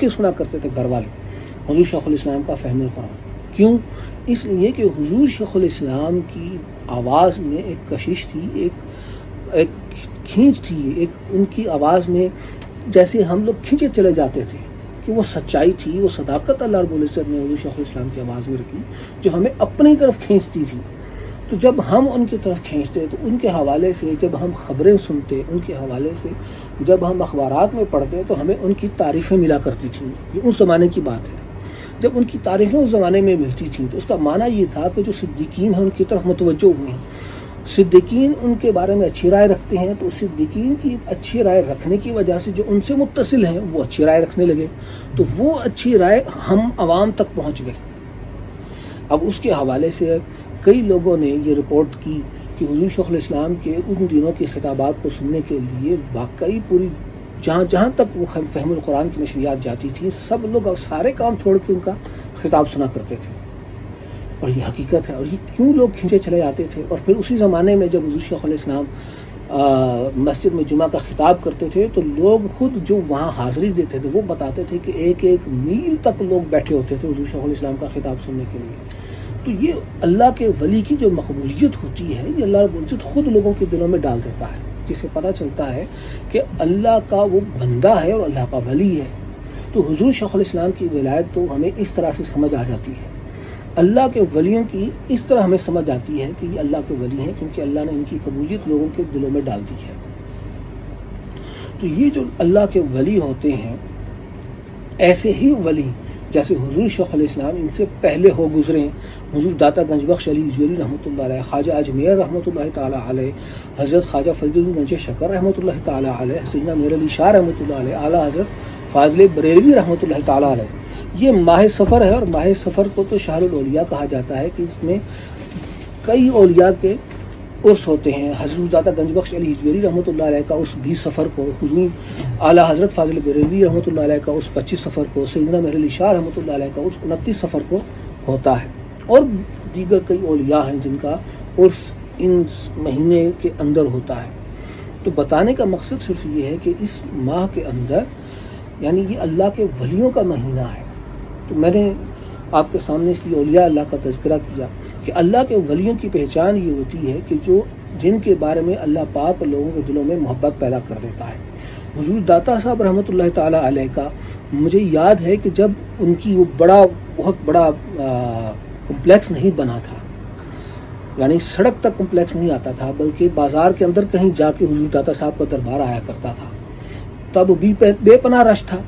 کہ سنا کرتے تھے گھر والے حضور شیخ الاسلام کا فہم القرآن. کیوں؟ اس لیے کہ حضور شیخ الاسلام کی آواز میں ایک کشش تھی، ایک کھینچ تھی، ایک ان کی آواز میں جیسے ہم لوگ کھینچے چلے جاتے تھے کہ وہ سچائی تھی، وہ صداقت اللہ رب العزت نے حضور شیخ الاسلام کی آواز میں رکھی جو ہمیں اپنی طرف کھینچتی تھی. تو جب ہم ان کی طرف کھینچتے تو ان کے حوالے سے جب ہم خبریں سنتے، ان کے حوالے سے جب ہم اخبارات میں پڑھتے تو ہمیں ان کی تعریفیں ملا کرتی تھیں. یہ اس زمانے کی بات ہے. جب ان کی تعریفیں اس زمانے میں ملتی تھیں تو اس کا معنی یہ تھا کہ جو صدیقین ہیں ان کی طرف متوجہ ہوئے ہیں، صدیقین ان کے بارے میں اچھی رائے رکھتے ہیں، تو صدیقین کی اچھی رائے رکھنے کی وجہ سے جو ان سے متصل ہیں وہ اچھی رائے رکھنے لگے، تو وہ اچھی رائے ہم عوام تک پہنچ گئے. اب اس کے حوالے سے کئی لوگوں نے یہ رپورٹ کی کہ حضور شیخ الاسلام کے ان دنوں کے خطابات کو سننے کے لیے واقعی پوری جہاں تک وہ فہم القرآن کی نشریات جاتی تھی سب لوگ سارے کام چھوڑ کے ان کا خطاب سنا کرتے تھے. اور یہ حقیقت ہے. اور یہ کیوں لوگ کھینچے چلے جاتے تھے. اور پھر اسی زمانے میں جب حضور شیخ الاسلام مسجد میں جمعہ کا خطاب کرتے تھے تو لوگ خود جو وہاں حاضری دیتے تھے وہ بتاتے تھے کہ ایک ایک میل تک لوگ بیٹھے ہوتے تھے حضور شیخ الاسلام کا خطاب سننے کے لیے. تو یہ اللہ کے ولی کی جو مقبولیت ہوتی ہے یہ اللہ رب العزت خود لوگوں کے دلوں میں ڈال دیتا ہے، جس سے پتہ چلتا ہے کہ اللہ کا وہ بندہ ہے اور اللہ کا ولی ہے. تو حضور شیخ الاسلام کی ولایت تو ہمیں اس طرح سے سمجھ آ جاتی ہے. اللہ کے ولیوں کی اس طرح ہمیں سمجھ آتی ہے کہ یہ اللہ کے ولی ہیں کیونکہ اللہ نے ان کی قبولیت لوگوں کے دلوں میں ڈال دی ہے. تو یہ جو اللہ کے ولی ہوتے ہیں ایسے ہی ولی جیسے حضور شیخ الاسلام ان سے پہلے ہو گزرے ہیں. حضور داتا گنج بخش علی اجویری رحمۃ اللہ علیہ، خواجہ اجمیر رحمۃ اللہ تعالیٰ علیہ، حضرت خواجہ فرید الدین گنج شکر رحمۃ اللہ تعالیٰ علیہ، سیدنا میر علی شاہ رحمۃ اللہ علیہ، اعلیٰ حضرت فاضل بریلوی رحمۃ اللہ تعالیٰ علیہ. یہ ماہ سفر ہے اور ماہ سفر کو تو شہر الاولیاء کہا جاتا ہے کہ اس میں کئی اولیاء کے عرس ہوتے ہیں. حضرت داتا گنج بخش علی اجویری رحمۃ اللہ علیہ کا عرس 20 سفر کو، حضور اعلیٰ حضرت فاضل بریلوی رحمۃ اللہ علیہ کا عرس 25 سفر کو، سیدنا میر علی شاہ رحمۃ اللہ علیہ کا عرس 29 سفر کو ہوتا ہے. اور دیگر کئی اولیاء ہیں جن کا عرس ان مہینے کے اندر ہوتا ہے. تو بتانے کا مقصد صرف یہ ہے کہ اس ماہ کے اندر یعنی یہ اللہ کے ولیوں کا مہینہ ہے. تو میں نے آپ کے سامنے اس لیے اولیاء اللہ کا تذکرہ کیا کہ اللہ کے ولیوں کی پہچان یہ ہوتی ہے کہ جن کے بارے میں اللہ پاک لوگوں کے دلوں میں محبت پیدا کر دیتا ہے. حضور داتا صاحب رحمۃ اللہ تعالیٰ علیہ کا مجھے یاد ہے کہ جب ان کی وہ بہت بڑا کمپلیکس نہیں بنا تھا، یعنی سڑک تک کمپلیکس نہیں آتا تھا بلکہ بازار کے اندر کہیں جا کے حضور داتا صاحب کا دربار آیا کرتا تھا، تب بھی بے پناہ رش تھا.